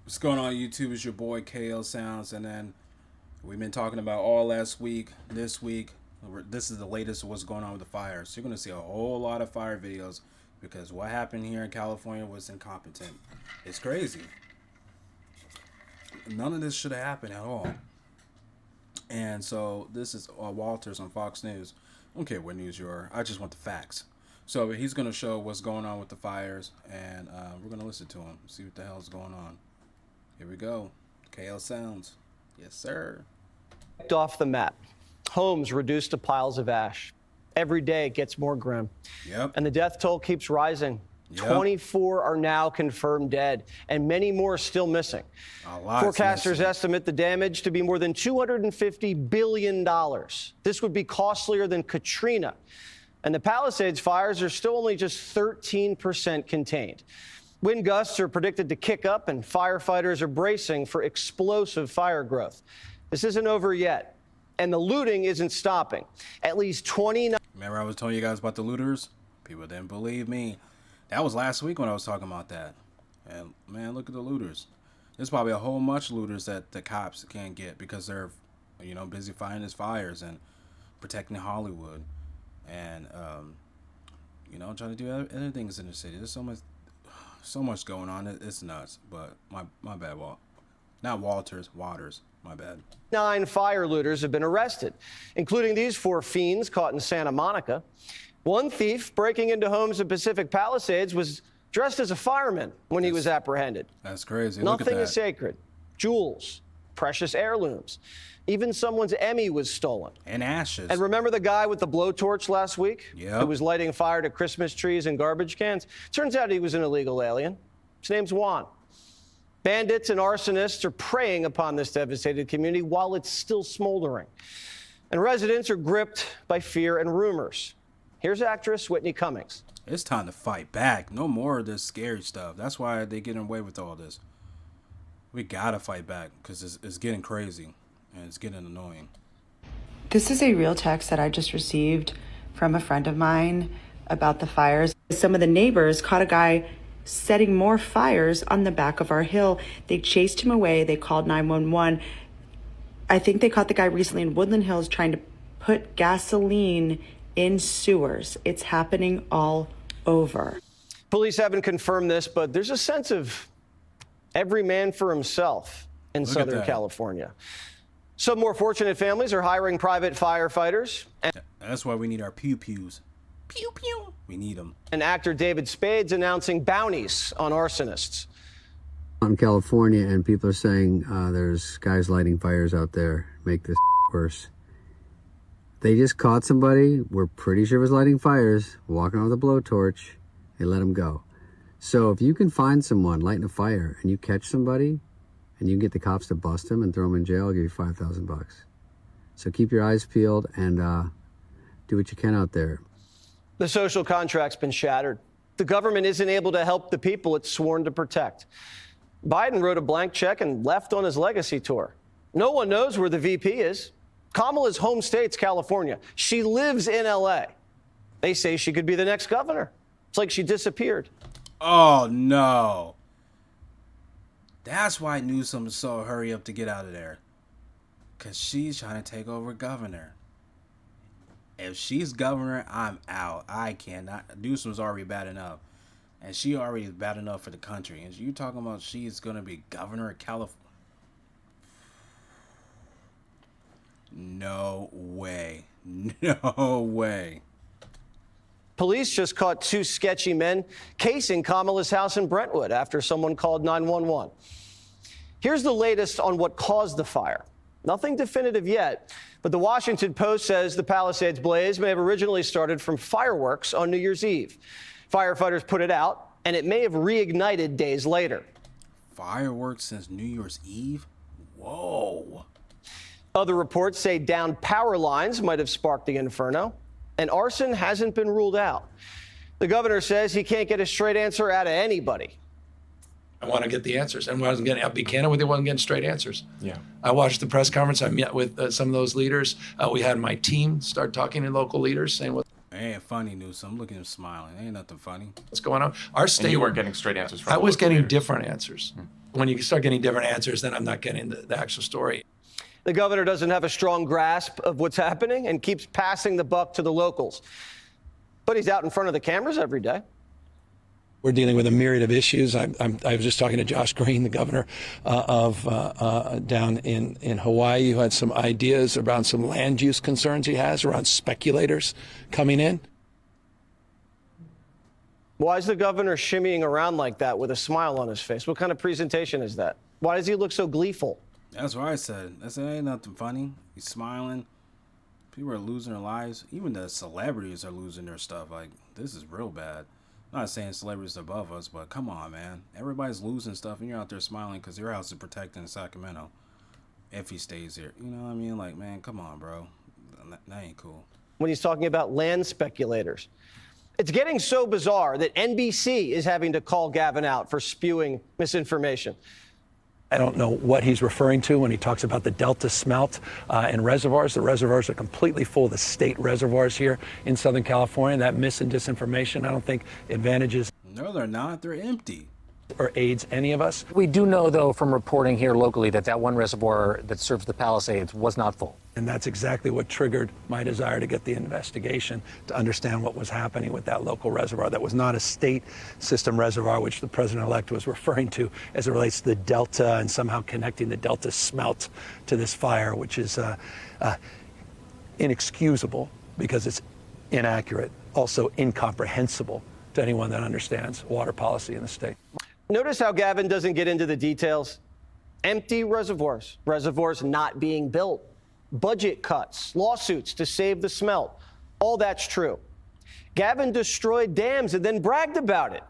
What's going on YouTube? It's your boy KL Sounds, and then we've been talking about all last week, this week. This is the latest of what's going on with the fires. So you're going to see a whole lot of fire videos because what happened here in California was incompetent. It's crazy. None of this should have happened at all. And so this is Walters on Fox News. I don't care what news you are. I just want the facts. So he's going to show what's going on with the fires, and we're going to listen to him, see what the hell is going on. Here we go. KL Sounds. Yes, sir. Off the map. Homes reduced to piles of ash. Every day it gets more grim. Yep. And the death toll keeps rising. Yep. 24 are now confirmed dead, and many more still missing. Forecasters estimate the damage to be more than $250 billion. This would be costlier than Katrina. And the Palisades fires are still only just 13% contained. Wind gusts are predicted to kick up, and firefighters are bracing for explosive fire growth. This isn't over yet, and the looting isn't stopping. At least 29. Remember I was telling you guys about the looters? People didn't believe me. That was last week when I was talking about that. And man, look at the looters. There's probably a whole bunch of looters that the cops can't get because they're, busy fighting these fires and protecting Hollywood, and trying to do other things in the city. There's so much going on. It's nuts. But my bad, not Waters. My bad. 9 fire looters have been arrested, including these 4 fiends caught in Santa Monica. One thief breaking into homes in Pacific Palisades was dressed as a fireman when he was apprehended. That's crazy. Nothing is sacred. Jewels, precious heirlooms. Even someone's Emmy was stolen. And ashes. And remember the guy with the blowtorch last week? Yep. Who was lighting fire to Christmas trees and garbage cans? Turns out he was an illegal alien. His name's Juan. Bandits and arsonists are preying upon this devastated community while it's still smoldering. And residents are gripped by fear and rumors. Here's actress Whitney Cummings. It's time to fight back. No more of this scary stuff. That's why they're getting away with all this. We gotta fight back because it's getting crazy and it's getting annoying. This is a real text that I just received from a friend of mine about the fires. Some of the neighbors caught a guy setting more fires on the back of our hill. They chased him away. They called 911. I think they caught the guy recently in Woodland Hills trying to put gasoline in sewers. It's happening all over. Police haven't confirmed this, but there's a sense of every man for himself in Southern California. Some more fortunate families are hiring private firefighters. That's why we need our pew-pews. Pew-pew. We need them. And actor David Spade's announcing bounties on arsonists. I'm in California, and people are saying there's guys lighting fires out there. Make this worse. They just caught somebody, we're pretty sure was lighting fires, walking around with a blowtorch. They let him go. So if you can find someone lighting a fire and you catch somebody and you can get the cops to bust him and throw him in jail, I'll give you $5,000. So keep your eyes peeled and do what you can out there. The social contract's been shattered. The government isn't able to help the people it's sworn to protect. Biden wrote a blank check and left on his legacy tour. No one knows where the VP is. Kamala's home state's California. She lives in LA. They say she could be the next governor. It's like she disappeared. Oh, no. That's why Newsom is so hurry up to get out of there. Because she's trying to take over governor. If she's governor, I'm out. I cannot. Newsom's already bad enough. And she already is bad enough for the country. And you talking about she's going to be governor of California? No way. No way. Police just caught 2 sketchy men casing Kamala's house in Brentwood after someone called 911. Here's the latest on what caused the fire. Nothing definitive yet, but the Washington Post says the Palisades blaze may have originally started from fireworks on New Year's Eve. Firefighters put it out, and it may have reignited days later. Fireworks since New Year's Eve? Whoa. Other reports say downed power lines might have sparked the inferno, and arson hasn't been ruled out. The governor says he can't get a straight answer out of anybody. I want to get the answers. And when I was getting, I'll be candid with you, I wasn't getting straight answers. Yeah. I watched the press conference. I met with some of those leaders. We had my team start talking to local leaders, saying what. It ain't funny, Newsom. Look at him smiling. Ain't nothing funny. What's going on? Our state. And you weren't getting straight answers from I was local getting leaders. different answers. When you start getting different answers, then I'm not getting the actual story. The governor doesn't have a strong grasp of what's happening and keeps passing the buck to the locals. But he's out in front of the cameras every day. We're dealing with a myriad of issues. I was just talking to Josh Green, the governor down in Hawaii, who had some ideas around some land use concerns he has around speculators coming in. Why is the governor shimmying around like that with a smile on his face? What kind of presentation is that? Why does he look so gleeful? That's what I said. I said, ain't nothing funny. He's smiling. People are losing their lives. Even the celebrities are losing their stuff. Like, this is real bad. I'm not saying celebrities above us, but come on, man. Everybody's losing stuff, and you're out there smiling because your house is protected in Sacramento. If he stays here. You know what I mean? Like, man, come on, bro. That ain't cool. When he's talking about land speculators. It's getting so bizarre that NBC is having to call Gavin out for spewing misinformation. I don't know what he's referring to when he talks about the Delta smelt and reservoirs. The reservoirs are completely full of the state reservoirs here in Southern California. That mis and disinformation, I don't think advantages. No, they're not. They're empty. Or aids any of us. We do know, though, from reporting here locally that one reservoir that serves the Palisades was not full. And that's exactly what triggered my desire to get the investigation, to understand what was happening with that local reservoir. That was not a state system reservoir, which the president-elect was referring to as it relates to the Delta and somehow connecting the Delta smelt to this fire, which is inexcusable because it's inaccurate, also incomprehensible to anyone that understands water policy in the state. Notice how Gavin doesn't get into the details. Empty reservoirs, reservoirs not being built, budget cuts, lawsuits to save the smelt. All that's true. Gavin destroyed dams and then bragged about it.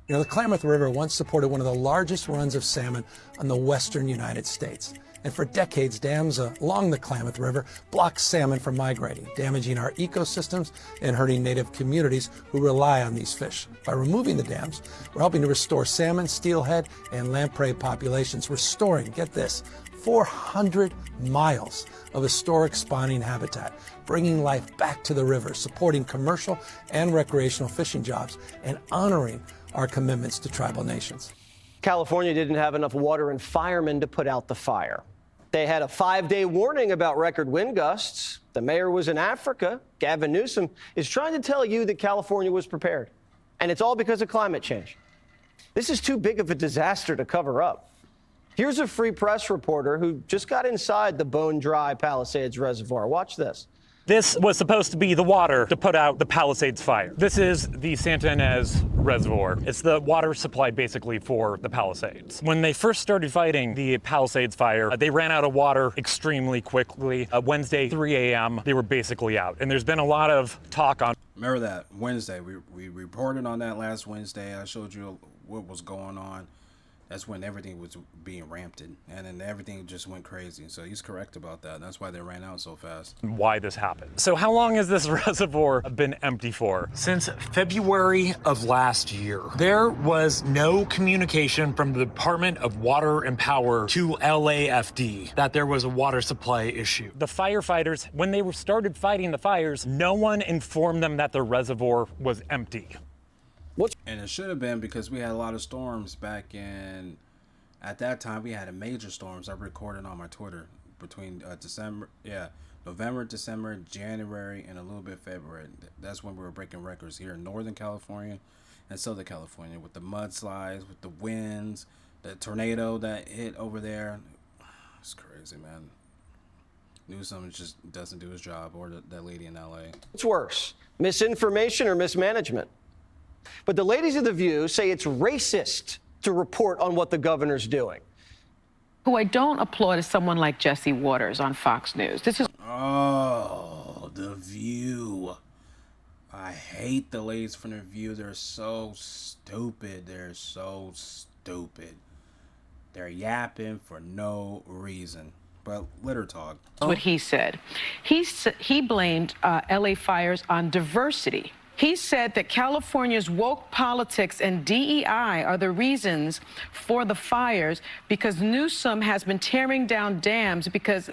You know, the Klamath River once supported one of the largest runs of salmon on the western United States. And for decades, dams along the Klamath River blocked salmon from migrating, damaging our ecosystems and hurting native communities who rely on these fish. By removing the dams, we're helping to restore salmon, steelhead, and lamprey populations, restoring, get this, 400 miles of historic spawning habitat, bringing life back to the river, supporting commercial and recreational fishing jobs, and honoring our commitments to tribal nations. California didn't have enough water and firemen to put out the fire. They had a 5-day warning about record wind gusts. The mayor was in Africa. Gavin Newsom is trying to tell you that California was prepared. And it's all because of climate change. This is too big of a disaster to cover up. Here's a Free Press reporter who just got inside the bone-dry Palisades Reservoir. Watch this. This was supposed to be the water to put out the Palisades fire. This is the Santa Ynez Reservoir. It's the water supply basically for the Palisades. When they first started fighting the Palisades fire, they ran out of water extremely quickly. Wednesday, 3 a.m., they were basically out. And there's been a lot of talk on. Remember that Wednesday? We reported on that last Wednesday. I showed you what was going on. That's when everything was being ramped in, and then everything just went crazy. So he's correct about that. That's why they ran out so fast. Why this happened. So how long has this reservoir been empty for? Since February of last year. There was no communication from the Department of Water and Power to LAFD that there was a water supply issue. The firefighters, when they started fighting the fires, no one informed them that the reservoir was empty. And it should have been, because we had a lot of storms back in, at that time we had major storms. I recorded on my Twitter between November, December, January, and a little bit February. That's when we were breaking records here in Northern California and Southern California with the mudslides, with the winds, the tornado that hit over there. It's crazy, man. Newsom just doesn't do his job, or that lady in LA. What's worse, misinformation or mismanagement? But the ladies of The View say it's racist to report on what the governor's doing. Who I don't applaud is someone like Jesse Waters on Fox News. This is The View. I hate the ladies from The View. They're so stupid. They're so stupid. They're yapping for no reason. But let her talk. what he said. He blamed LA fires on diversity. He said that California's woke politics and DEI are the reasons for the fires because Newsom has been tearing down dams because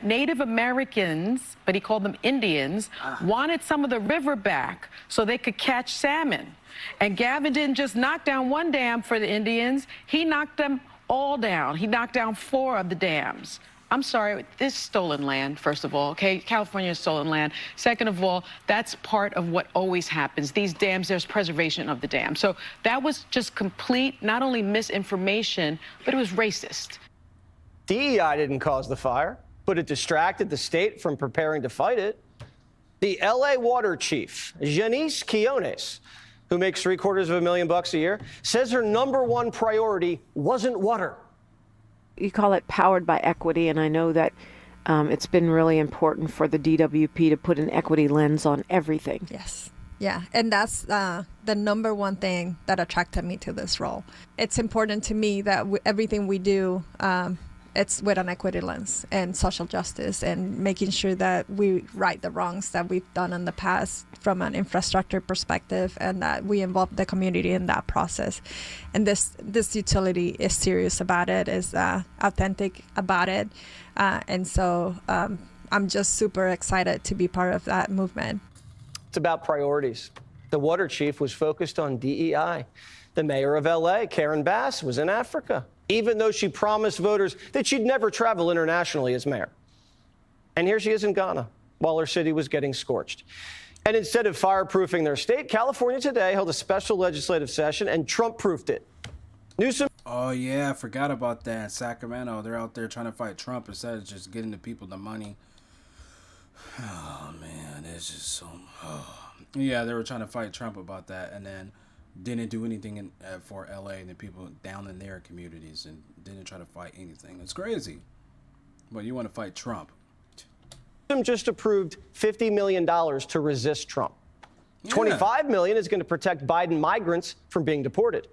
Native Americans, but he called them Indians, wanted some of the river back so they could catch salmon. And Gavin didn't just knock down one dam for the Indians, he knocked them all down. He knocked down 4 of the dams. I'm sorry, this is stolen land, first of all, okay? California is stolen land. Second of all, that's part of what always happens. These dams, there's preservation of the dam. So that was just complete, not only misinformation, but it was racist. DEI didn't cause the fire, but it distracted the state from preparing to fight it. The LA water chief, Janice Quiones, who makes $750,000 a year, says her #1 priority wasn't water. You call it powered by equity, and I know that it's been really important for the DWP to put an equity lens on everything. Yes. Yeah, and that's the #1 thing that attracted me to this role. It's important to me that everything we do, it's with an equity lens and social justice and making sure that we right the wrongs that we've done in the past from an infrastructure perspective and that we involve the community in that process. And this utility is serious about it, is authentic about it. And so I'm just super excited to be part of that movement. It's about priorities. The water chief was focused on DEI. The mayor of LA, Karen Bass, was in Africa, even though she promised voters that she'd never travel internationally as mayor. And here she is in Ghana, while her city was getting scorched. And instead of fireproofing their state, California today held a special legislative session and Trump-proofed it. Newsom. Oh, yeah, I forgot about that. In Sacramento, they're out there trying to fight Trump instead of just getting the people the money. Oh, man, it's just so... Oh. Yeah, they were trying to fight Trump about that and then didn't do anything for LA and the people down in their communities and didn't try to fight anything. It's crazy. But you want to fight Trump. Just approved $50 million to resist Trump. Yeah. $25 million is going to protect Biden migrants from being deported.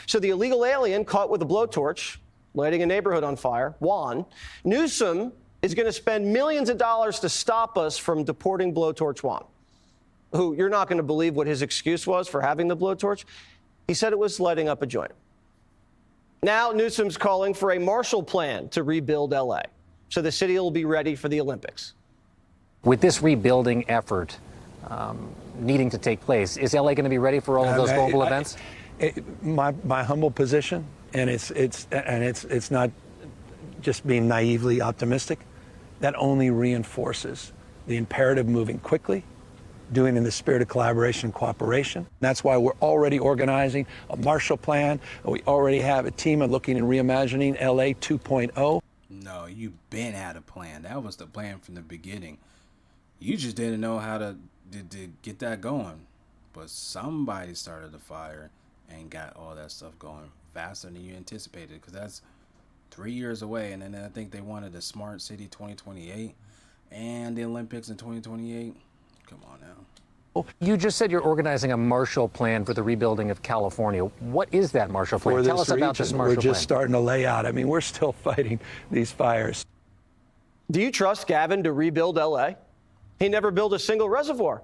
So the illegal alien caught with a blowtorch, lighting a neighborhood on fire, Juan, Newsom is going to spend millions of dollars to stop us from deporting blowtorch Juan, who you're not going to believe what his excuse was for having the blowtorch. He said it was lighting up a joint. Now Newsom's calling for a Marshall Plan to rebuild LA, so the city will be ready for the Olympics. With this rebuilding effort needing to take place, is LA going to be ready for all of those global events? My humble position, and it's not just being naively optimistic, that only reinforces the imperative moving quickly, doing in the spirit of collaboration and cooperation. That's why we're already organizing a Marshall Plan. We already have a team looking and reimagining LA 2.0. No, you been had a plan. That was the plan from the beginning. You just didn't know how to get that going. But somebody started the fire and got all that stuff going faster than you anticipated, because that's 3 years away. And then I think they wanted the Smart City 2028 and the Olympics in 2028. Come on now. You just said you're organizing a Marshall Plan for the rebuilding of California. What is that Marshall Plan? Tell us about this Marshall Plan. We're just starting to lay out. I mean, we're still fighting these fires. Do you trust Gavin to rebuild LA? He never built a single reservoir,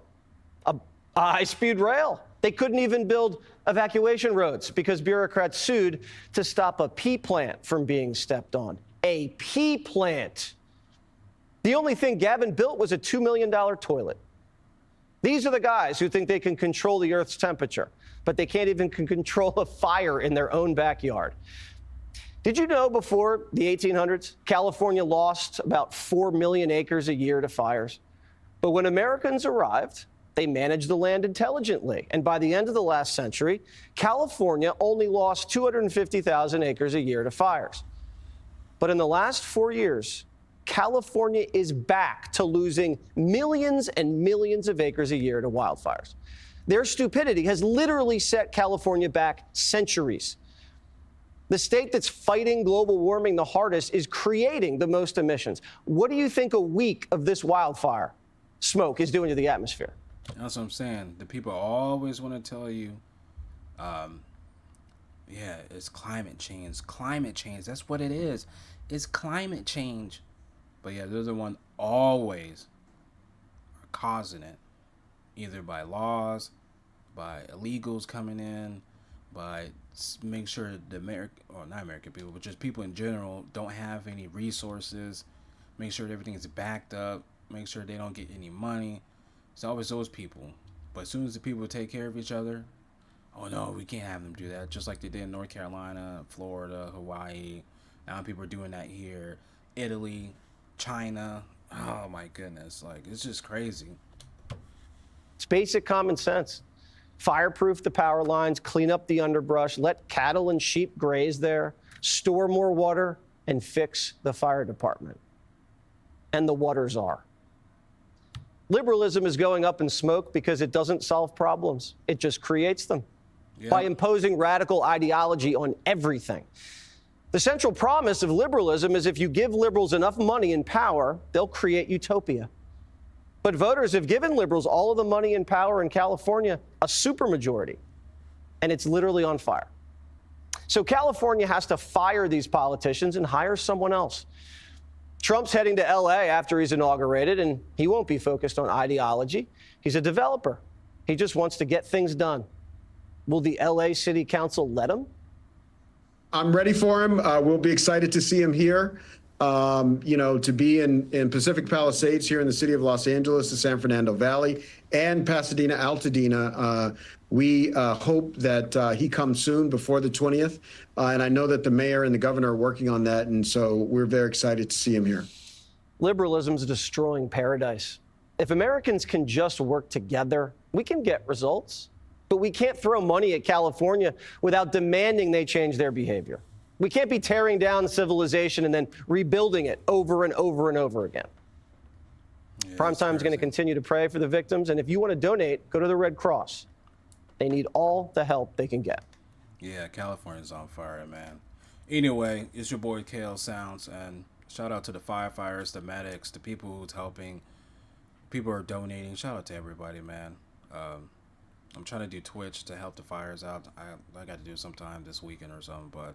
a high-speed rail. They couldn't even build evacuation roads because bureaucrats sued to stop a pea plant from being stepped on. A pea plant. The only thing Gavin built was a $2 million toilet. These are the guys who think they can control the Earth's temperature, but they can't even control a fire in their own backyard. Did you know before the 1800s, California lost about 4 million acres a year to fires? But when Americans arrived, they managed the land intelligently. And by the end of the last century, California only lost 250,000 acres a year to fires. But in the last 4 years, California is back to losing millions and millions of acres a year to wildfires. Their stupidity has literally set California back centuries. The state that's fighting global warming the hardest is creating the most emissions. What do you think a week of this wildfire smoke is doing to the atmosphere? That's what I'm saying. The people always want to tell you, yeah, it's climate change. Climate change, that's what it is. It's climate change. But yeah, they're the one always are causing it. either by laws, by illegals coming in, by make sure the not American people, but just people in general don't have any resources, make sure everything is backed up, make sure they don't get any money. It's always those people. But as soon as the people take care of each other, oh no, we can't have them do that. Just like they did in North Carolina, Florida, Hawaii. Now people are doing that here. Italy, China. Oh my goodness. Like, it's just crazy. It's basic common sense. Fireproof the power lines, clean up the underbrush, let cattle and sheep graze there, store more water, and fix the fire department. And the water czar. Liberalism is going up in smoke because it doesn't solve problems. It just creates them by imposing radical ideology on everything. The central promise of liberalism is if you give liberals enough money and power, they'll create utopia. But voters have given liberals all of the money and power in California, a supermajority, and it's literally on fire. So California has to fire these politicians and hire someone else. Trump's heading to LA after he's inaugurated, and he won't be focused on ideology. He's a developer. He just wants to get things done. Will the LA City Council let him? I'm ready for him. We'll be excited to see him here. To be in Pacific Palisades here in the city of Los Angeles, the San Fernando Valley, and Pasadena, Altadena. We hope that he comes soon before the 20th. And I know that the mayor and the governor are working on that. And so we're very excited to see him here. Liberalism's destroying paradise. If Americans can just work together, we can get results. But we can't throw money at California without demanding they change their behavior. We can't be tearing down civilization and then rebuilding it over and over and over again. Yeah, Primetime is going to continue to pray for the victims. And if you want to donate, go to the Red Cross. They need all the help they can get. Yeah, California's on fire, man. Anyway, it's your boy KL Sounds. And shout out to the firefighters, the medics, the people who's helping. People are donating. Shout out to everybody, man. I'm trying to do Twitch to help the fires out. I got to do it sometime this weekend or something, but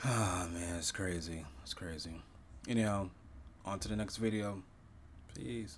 oh man, it's crazy. It's crazy. On to the next video. Peace.